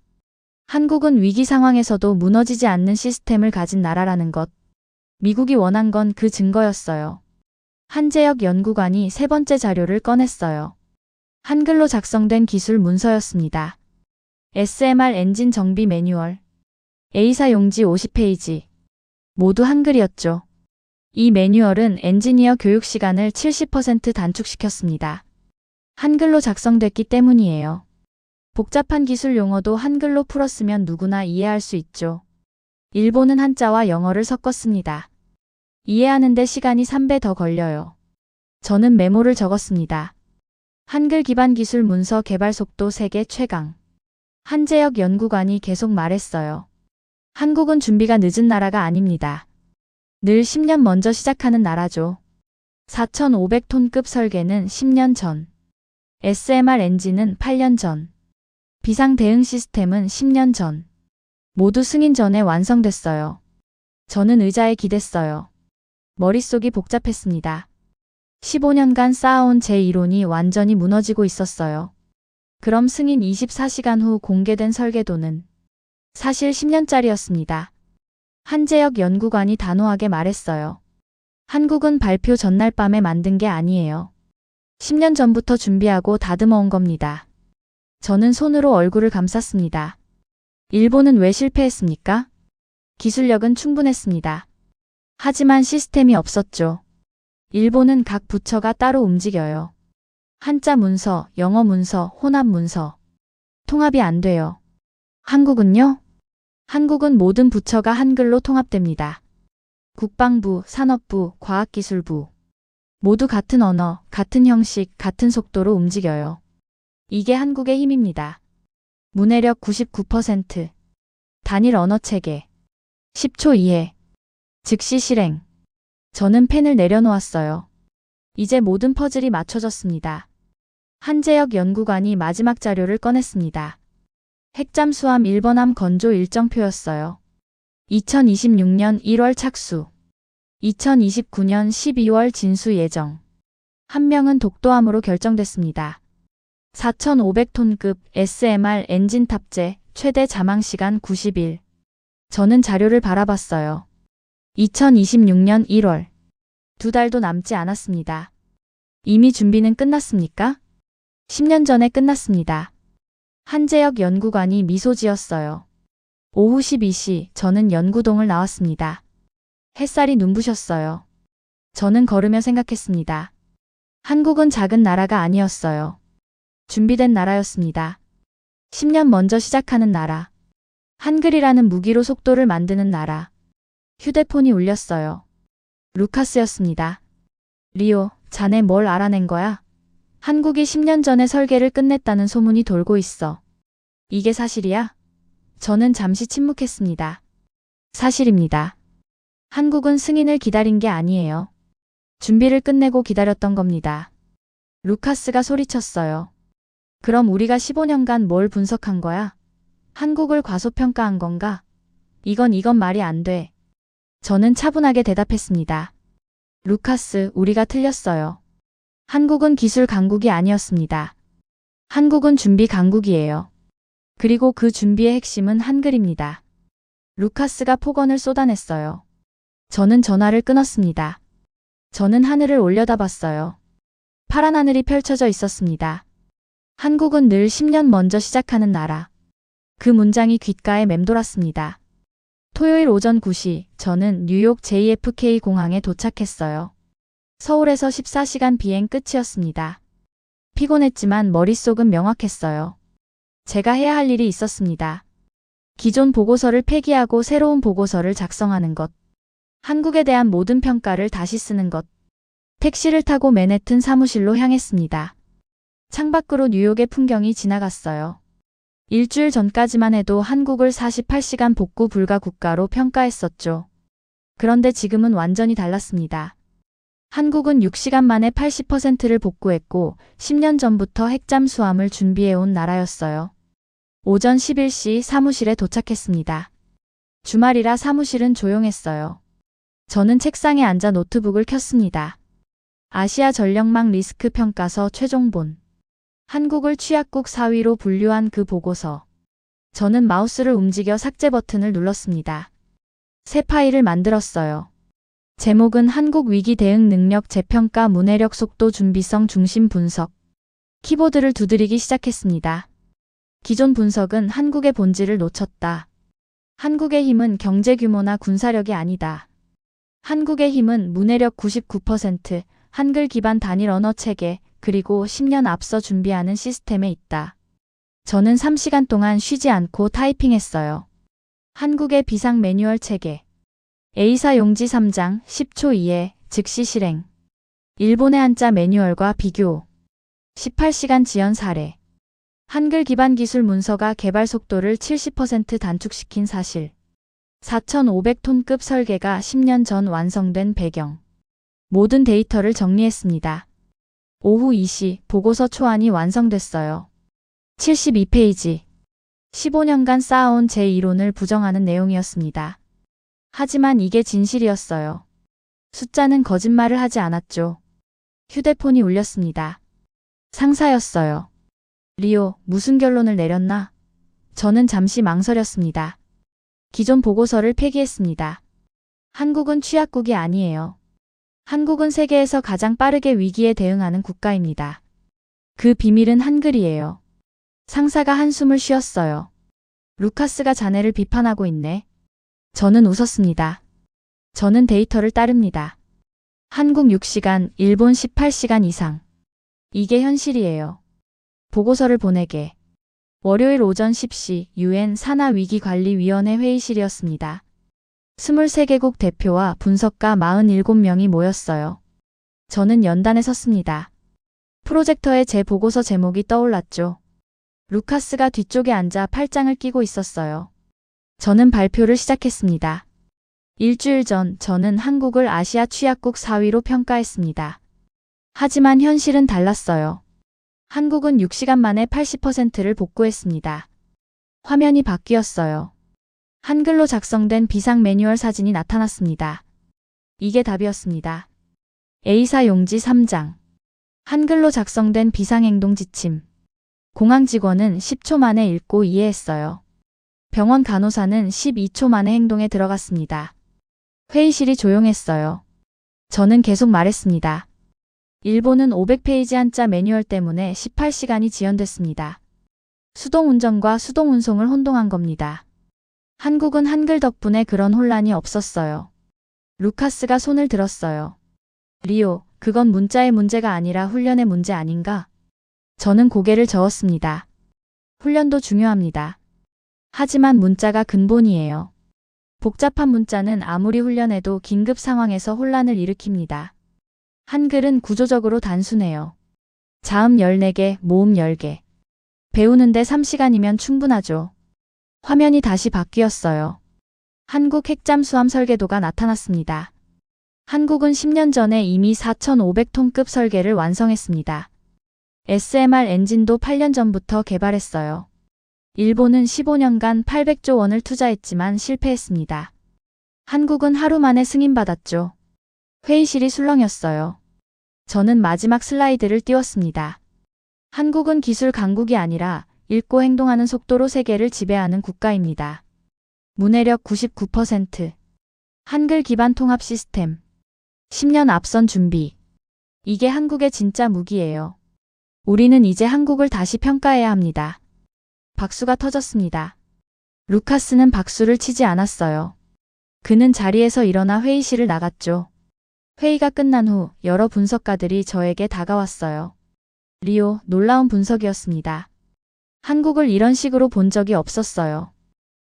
한국은 위기 상황에서도 무너지지 않는 시스템을 가진 나라라는 것. 미국이 원한 건 그 증거였어요. 한재혁 연구관이 세 번째 자료를 꺼냈어요. 한글로 작성된 기술 문서였습니다. SMR 엔진 정비 매뉴얼. A사 용지 50페이지. 모두 한글이었죠. 이 매뉴얼은 엔지니어 교육 시간을 70% 단축시켰습니다. 한글로 작성됐기 때문이에요. 복잡한 기술 용어도 한글로 풀었으면 누구나 이해할 수 있죠. 일본은 한자와 영어를 섞었습니다. 이해하는데 시간이 3배 더 걸려요. 저는 메모를 적었습니다. 한글 기반 기술 문서 개발 속도 세계 최강. 한재혁 연구관이 계속 말했어요. 한국은 준비가 늦은 나라가 아닙니다. 늘 10년 먼저 시작하는 나라죠. 4,500톤급 설계는 10년 전. SMR 엔진은 8년 전. 비상 대응 시스템은 10년 전. 모두 승인 전에 완성됐어요. 저는 의자에 기댔어요. 머릿속이 복잡했습니다. 15년간 쌓아온 제 이론이 완전히 무너지고 있었어요. 그럼 승인 24시간 후 공개된 설계도는 사실 10년짜리였습니다. 한재혁 연구관이 단호하게 말했어요. 한국은 발표 전날 밤에 만든 게 아니에요. 10년 전부터 준비하고 다듬어 온 겁니다. 저는 손으로 얼굴을 감쌌습니다. 일본은 왜 실패했습니까? 기술력은 충분했습니다. 하지만 시스템이 없었죠. 일본은 각 부처가 따로 움직여요. 한자 문서, 영어 문서, 혼합 문서. 통합이 안 돼요. 한국은요? 한국은 모든 부처가 한글로 통합됩니다. 국방부, 산업부, 과학기술부. 모두 같은 언어, 같은 형식, 같은 속도로 움직여요. 이게 한국의 힘입니다. 문해력 99%. 단일 언어 체계. 10초 이해. 즉시 실행. 저는 펜을 내려놓았어요. 이제 모든 퍼즐이 맞춰졌습니다. 한재혁 연구관이 마지막 자료를 꺼냈습니다. 핵잠수함 1번함 건조 일정표였어요. 2026년 1월 착수. 2029년 12월 진수 예정. 한 명은 독도함으로 결정됐습니다. 4,500톤급 SMR 엔진 탑재, 최대 자망시간 90일. 저는 자료를 바라봤어요. 2026년 1월. 2달도 남지 않았습니다. 이미 준비는 끝났습니까? 10년 전에 끝났습니다. 한재혁 연구관이 미소 지었어요. 오후 12시 저는 연구동을 나왔습니다. 햇살이 눈부셨어요. 저는 걸으며 생각했습니다. 한국은 작은 나라가 아니었어요. 준비된 나라였습니다. 10년 먼저 시작하는 나라. 한글이라는 무기로 속도를 만드는 나라. 휴대폰이 울렸어요. 루카스였습니다. 리오, 자네 뭘 알아낸 거야? 한국이 10년 전에 설계를 끝냈다는 소문이 돌고 있어. 이게 사실이야? 저는 잠시 침묵했습니다. 사실입니다. 한국은 승인을 기다린 게 아니에요. 준비를 끝내고 기다렸던 겁니다. 루카스가 소리쳤어요. 그럼 우리가 15년간 뭘 분석한 거야? 한국을 과소평가한 건가? 이건 말이 안 돼. 저는 차분하게 대답했습니다. 루카스, 우리가 틀렸어요. 한국은 기술 강국이 아니었습니다. 한국은 준비 강국이에요. 그리고 그 준비의 핵심은 한글입니다. 루카스가 폭언을 쏟아냈어요. 저는 전화를 끊었습니다. 저는 하늘을 올려다봤어요. 파란 하늘이 펼쳐져 있었습니다. 한국은 늘 10년 먼저 시작하는 나라. 그 문장이 귓가에 맴돌았습니다. 토요일 오전 9시 저는 뉴욕 JFK 공항에 도착했어요. 서울에서 14시간 비행 끝이었습니다. 피곤했지만 머릿속은 명확했어요. 제가 해야 할 일이 있었습니다. 기존 보고서를 폐기하고 새로운 보고서를 작성하는 것. 한국에 대한 모든 평가를 다시 쓰는 것. 택시를 타고 맨해튼 사무실로 향했습니다. 창밖으로 뉴욕의 풍경이 지나갔어요. 일주일 전까지만 해도 한국을 48시간 복구 불가 국가로 평가했었죠. 그런데 지금은 완전히 달랐습니다. 한국은 6시간 만에 80%를 복구했고 10년 전부터 핵잠수함을 준비해온 나라였어요. 오전 11시 사무실에 도착했습니다. 주말이라 사무실은 조용했어요. 저는 책상에 앉아 노트북을 켰습니다. 아시아 전력망 리스크 평가서 최종본. 한국을 취약국 4위로 분류한 그 보고서. 저는 마우스를 움직여 삭제 버튼을 눌렀습니다. 새 파일을 만들었어요. 제목은 한국 위기 대응 능력 재평가 문해력 속도 준비성 중심 분석. 키보드를 두드리기 시작했습니다. 기존 분석은 한국의 본질을 놓쳤다. 한국의 힘은 경제 규모나 군사력이 아니다. 한국의 힘은 문해력 99%, 한글 기반 단일 언어 체계, 그리고 10년 앞서 준비하는 시스템에 있다. 저는 3시간 동안 쉬지 않고 타이핑했어요. 한국의 비상 매뉴얼 체계. A사 용지 3장, 10초 이에 즉시 실행. 일본의 한자 매뉴얼과 비교. 18시간 지연 사례. 한글 기반 기술 문서가 개발 속도를 70% 단축시킨 사실. 4,500톤급 설계가 10년 전 완성된 배경. 모든 데이터를 정리했습니다. 오후 2시 보고서 초안이 완성됐어요. 72페이지. 15년간 쌓아온 제 이론을 부정하는 내용이었습니다. 하지만 이게 진실이었어요. 숫자는 거짓말을 하지 않았죠. 휴대폰이 울렸습니다. 상사였어요. 리오, 무슨 결론을 내렸나? 저는 잠시 망설였습니다. 기존 보고서를 폐기했습니다. 한국은 취약국이 아니에요. 한국은 세계에서 가장 빠르게 위기에 대응하는 국가입니다. 그 비밀은 한글이에요. 상사가 한숨을 쉬었어요. 루카스가 자네를 비판하고 있네. 저는 웃었습니다. 저는 데이터를 따릅니다. 한국 6시간, 일본 18시간 이상. 이게 현실이에요. 보고서를 보내게. 월요일 오전 10시 UN 산하위기관리위원회 회의실이었습니다. 23개국 대표와 분석가 47명이 모였어요. 저는 연단에 섰습니다. 프로젝터에 제 보고서 제목이 떠올랐죠. 루카스가 뒤쪽에 앉아 팔짱을 끼고 있었어요. 저는 발표를 시작했습니다. 일주일 전 저는 한국을 아시아 취약국 4위로 평가했습니다. 하지만 현실은 달랐어요. 한국은 6시간 만에 80%를 복구했습니다. 화면이 바뀌었어요. 한글로 작성된 비상 매뉴얼 사진이 나타났습니다. 이게 답이었습니다. A사 용지 3장. 한글로 작성된 비상행동 지침. 공항 직원은 10초 만에 읽고 이해했어요. 병원 간호사는 12초 만에 행동에 들어갔습니다. 회의실이 조용했어요. 저는 계속 말했습니다. 일본은 500페이지 한자 매뉴얼 때문에 18시간이 지연됐습니다. 수동운전과 수동운송을 혼동한 겁니다. 한국은 한글 덕분에 그런 혼란이 없었어요. 루카스가 손을 들었어요. 리오, 그건 문자의 문제가 아니라 훈련의 문제 아닌가? 저는 고개를 저었습니다. 훈련도 중요합니다. 하지만 문자가 근본이에요. 복잡한 문자는 아무리 훈련해도 긴급 상황에서 혼란을 일으킵니다. 한글은 구조적으로 단순해요. 자음 14개, 모음 10개. 배우는데 3시간이면 충분하죠. 화면이 다시 바뀌었어요. 한국 핵잠수함 설계도가 나타났습니다. 한국은 10년 전에 이미 4,500톤급 설계를 완성했습니다. SMR 엔진도 8년 전부터 개발했어요. 일본은 15년간 800조 원을 투자했지만 실패했습니다. 한국은 하루 만에 승인받았죠. 회의실이 술렁였어요. 저는 마지막 슬라이드를 띄웠습니다. 한국은 기술 강국이 아니라 읽고 행동하는 속도로 세계를 지배하는 국가입니다. 문해력 99%. 한글 기반 통합 시스템. 10년 앞선 준비. 이게 한국의 진짜 무기예요. 우리는 이제 한국을 다시 평가해야 합니다. 박수가 터졌습니다. 루카스는 박수를 치지 않았어요. 그는 자리에서 일어나 회의실을 나갔죠. 회의가 끝난 후 여러 분석가들이 저에게 다가왔어요. 리오, 놀라운 분석이었습니다. 한국을 이런 식으로 본 적이 없었어요.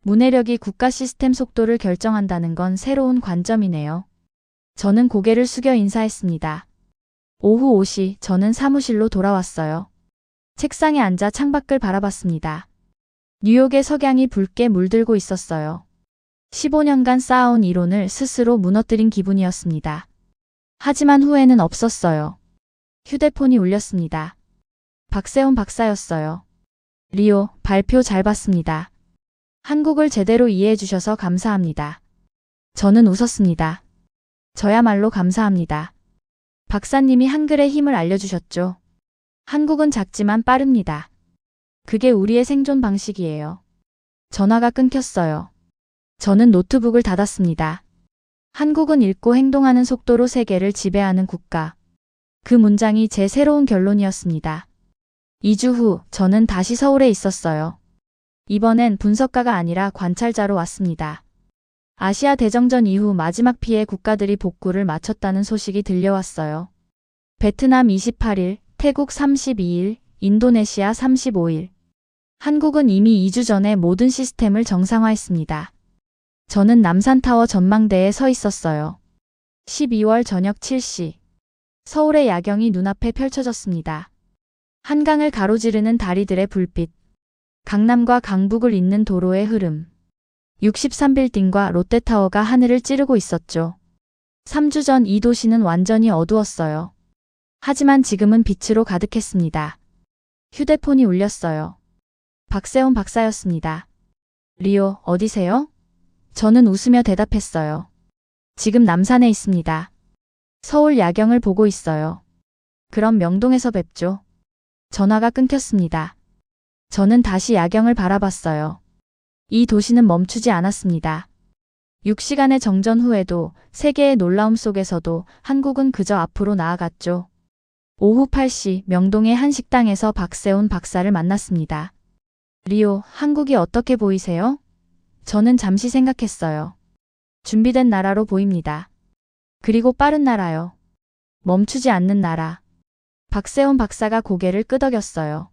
문해력이 국가 시스템 속도를 결정한다는 건 새로운 관점이네요. 저는 고개를 숙여 인사했습니다. 오후 5시 저는 사무실로 돌아왔어요. 책상에 앉아 창밖을 바라봤습니다. 뉴욕의 석양이 붉게 물들고 있었어요. 15년간 쌓아온 이론을 스스로 무너뜨린 기분이었습니다. 하지만 후회는 없었어요. 휴대폰이 울렸습니다. 박세훈 박사였어요. 리오, 발표 잘 봤습니다. 한국을 제대로 이해해 주셔서 감사합니다. 저는 웃었습니다. 저야말로 감사합니다. 박사님이 한글의 힘을 알려주셨죠. 한국은 작지만 빠릅니다. 그게 우리의 생존 방식이에요. 전화가 끊겼어요. 저는 노트북을 닫았습니다. 한국은 읽고 행동하는 속도로 세계를 지배하는 국가. 그 문장이 제 새로운 결론이었습니다. 2주 후 저는 다시 서울에 있었어요. 이번엔 분석가가 아니라 관찰자로 왔습니다. 아시아 대정전 이후 마지막 피해 국가들이 복구를 마쳤다는 소식이 들려왔어요. 베트남 28일, 태국 32일, 인도네시아 35일. 한국은 이미 2주 전에 모든 시스템을 정상화했습니다. 저는 남산타워 전망대에 서 있었어요. 12월 저녁 7시. 서울의 야경이 눈앞에 펼쳐졌습니다. 한강을 가로지르는 다리들의 불빛. 강남과 강북을 잇는 도로의 흐름. 63빌딩과 롯데타워가 하늘을 찌르고 있었죠. 3주 전 이 도시는 완전히 어두웠어요. 하지만 지금은 빛으로 가득했습니다. 휴대폰이 울렸어요. 박세훈 박사였습니다. 리오, 어디세요? 저는 웃으며 대답했어요. 지금 남산에 있습니다. 서울 야경을 보고 있어요. 그럼 명동에서 뵙죠. 전화가 끊겼습니다. 저는 다시 야경을 바라봤어요. 이 도시는 멈추지 않았습니다. 6시간의 정전 후에도 세계의 놀라움 속에서도 한국은 그저 앞으로 나아갔죠. 오후 8시 명동의 한 식당에서 박세훈 박사를 만났습니다. 리오, 한국이 어떻게 보이세요? 저는 잠시 생각했어요. 준비된 나라로 보입니다. 그리고 빠른 나라요. 멈추지 않는 나라. 박세훈 박사가 고개를 끄덕였어요.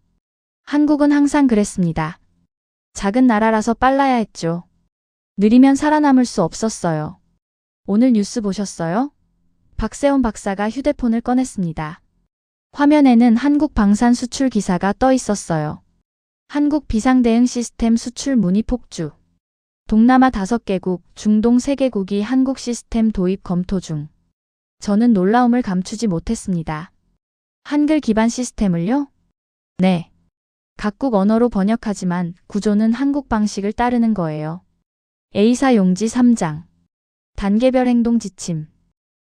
한국은 항상 그랬습니다. 작은 나라라서 빨라야 했죠. 느리면 살아남을 수 없었어요. 오늘 뉴스 보셨어요? 박세훈 박사가 휴대폰을 꺼냈습니다. 화면에는 한국 방산 수출 기사가 떠 있었어요. 한국 비상대응 시스템 수출 문의 폭주. 동남아 5개국, 중동 3개국이 한국 시스템 도입 검토 중. 저는 놀라움을 감추지 못했습니다. 한글 기반 시스템을요? 네. 각국 언어로 번역하지만 구조는 한국 방식을 따르는 거예요. A사 용지 3장. 단계별 행동 지침.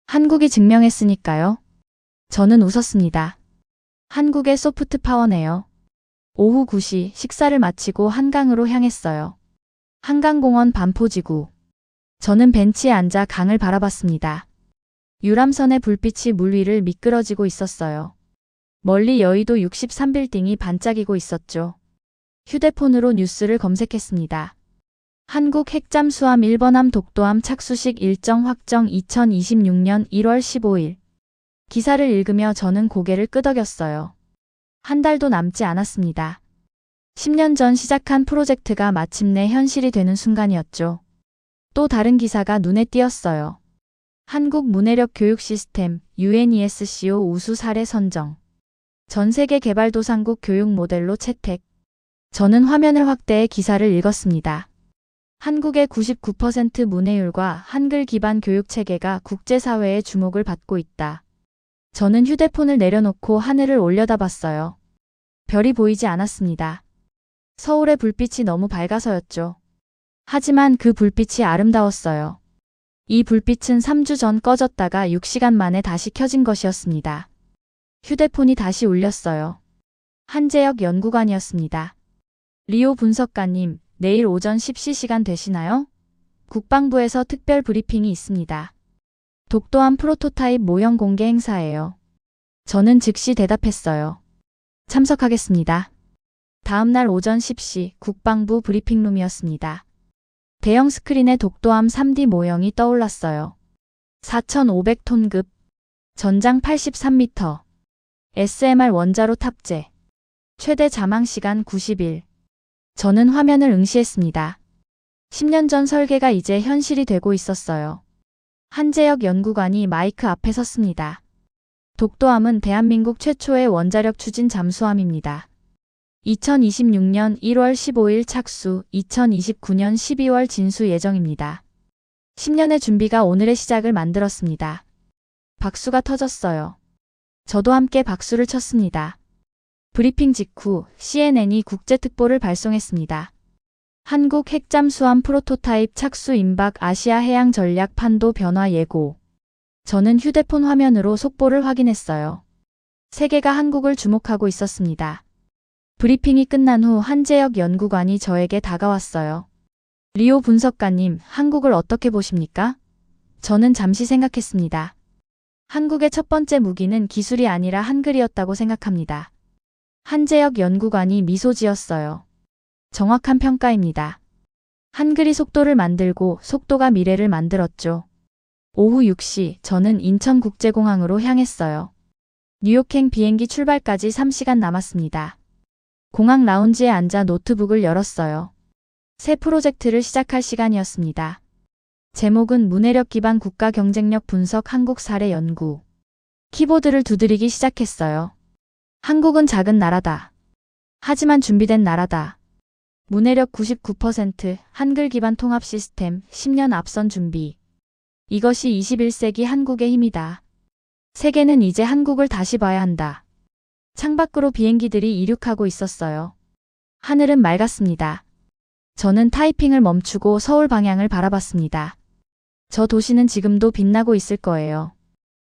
한국이 증명했으니까요. 저는 웃었습니다. 한국의 소프트 파워네요. 오후 9시 식사를 마치고 한강으로 향했어요. 한강공원 반포지구. 저는 벤치에 앉아 강을 바라봤습니다. 유람선의 불빛이 물 위를 미끄러지고 있었어요. 멀리 여의도 63빌딩이 반짝이고 있었죠. 휴대폰으로 뉴스를 검색했습니다. 한국 핵잠수함 1번함 독도함 착수식 일정 확정 2026년 1월 15일. 기사를 읽으며 저는 고개를 끄덕였어요. 한 달도 남지 않았습니다. 10년 전 시작한 프로젝트가 마침내 현실이 되는 순간이었죠. 또 다른 기사가 눈에 띄었어요. 한국 문해력 교육 시스템 UNESCO 우수 사례 선정. 전 세계 개발도상국 교육 모델로 채택. 저는 화면을 확대해 기사를 읽었습니다. 한국의 99% 문해율과 한글 기반 교육 체계가 국제사회의 주목을 받고 있다. 저는 휴대폰을 내려놓고 하늘을 올려다봤어요. 별이 보이지 않았습니다. 서울의 불빛이 너무 밝아서였죠. 하지만 그 불빛이 아름다웠어요. 이 불빛은 3주 전 꺼졌다가 6시간 만에 다시 켜진 것이었습니다. 휴대폰이 다시 울렸어요. 한재혁 연구관이었습니다. 리오 분석가님, 내일 오전 10시 시간 되시나요? 국방부에서 특별 브리핑이 있습니다. 독도함 프로토타입 모형 공개 행사예요. 저는 즉시 대답했어요. 참석하겠습니다. 다음날 오전 10시 국방부 브리핑룸이었습니다. 대형 스크린에 독도함 3D 모형이 떠올랐어요. 4,500톤급, 전장 83m, SMR 원자로 탑재, 최대 자망시간 90일. 저는 화면을 응시했습니다. 10년 전 설계가 이제 현실이 되고 있었어요. 한재혁 연구관이 마이크 앞에 섰습니다. 독도함은 대한민국 최초의 원자력 추진 잠수함입니다. 2026년 1월 15일 착수, 2029년 12월 진수 예정입니다. 10년의 준비가 오늘의 시작을 만들었습니다. 박수가 터졌어요. 저도 함께 박수를 쳤습니다. 브리핑 직후 CNN이 국제특보를 발송했습니다. 한국 핵잠수함 프로토타입 착수 임박 아시아 해양 전략 판도 변화 예고. 저는 휴대폰 화면으로 속보를 확인했어요. 세계가 한국을 주목하고 있었습니다. 브리핑이 끝난 후 한재혁 연구관이 저에게 다가왔어요. 리오 분석가님, 한국을 어떻게 보십니까? 저는 잠시 생각했습니다. 한국의 첫 번째 무기는 기술이 아니라 한글이었다고 생각합니다. 한재혁 연구관이 미소 지었어요. 정확한 평가입니다. 한글이 속도를 만들고 속도가 미래를 만들었죠. 오후 6시 저는 인천국제공항으로 향했어요. 뉴욕행 비행기 출발까지 3시간 남았습니다. 공항 라운지에 앉아 노트북을 열었어요. 새 프로젝트를 시작할 시간이었습니다. 제목은 문해력 기반 국가 경쟁력 분석 한국 사례 연구. 키보드를 두드리기 시작했어요. 한국은 작은 나라다. 하지만 준비된 나라다. 문해력 99%, 한글 기반 통합 시스템, 10년 앞선 준비. 이것이 21세기 한국의 힘이다. 세계는 이제 한국을 다시 봐야 한다. 창밖으로 비행기들이 이륙하고 있었어요. 하늘은 맑았습니다. 저는 타이핑을 멈추고 서울 방향을 바라봤습니다. 저 도시는 지금도 빛나고 있을 거예요.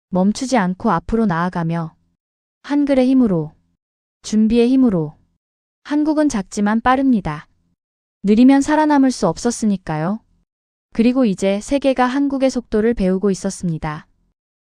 멈추지 않고 앞으로 나아가며 한글의 힘으로, 준비의 힘으로. 한국은 작지만 빠릅니다. 느리면 살아남을 수 없었으니까요. 그리고 이제 세계가 한국의 속도를 배우고 있었습니다.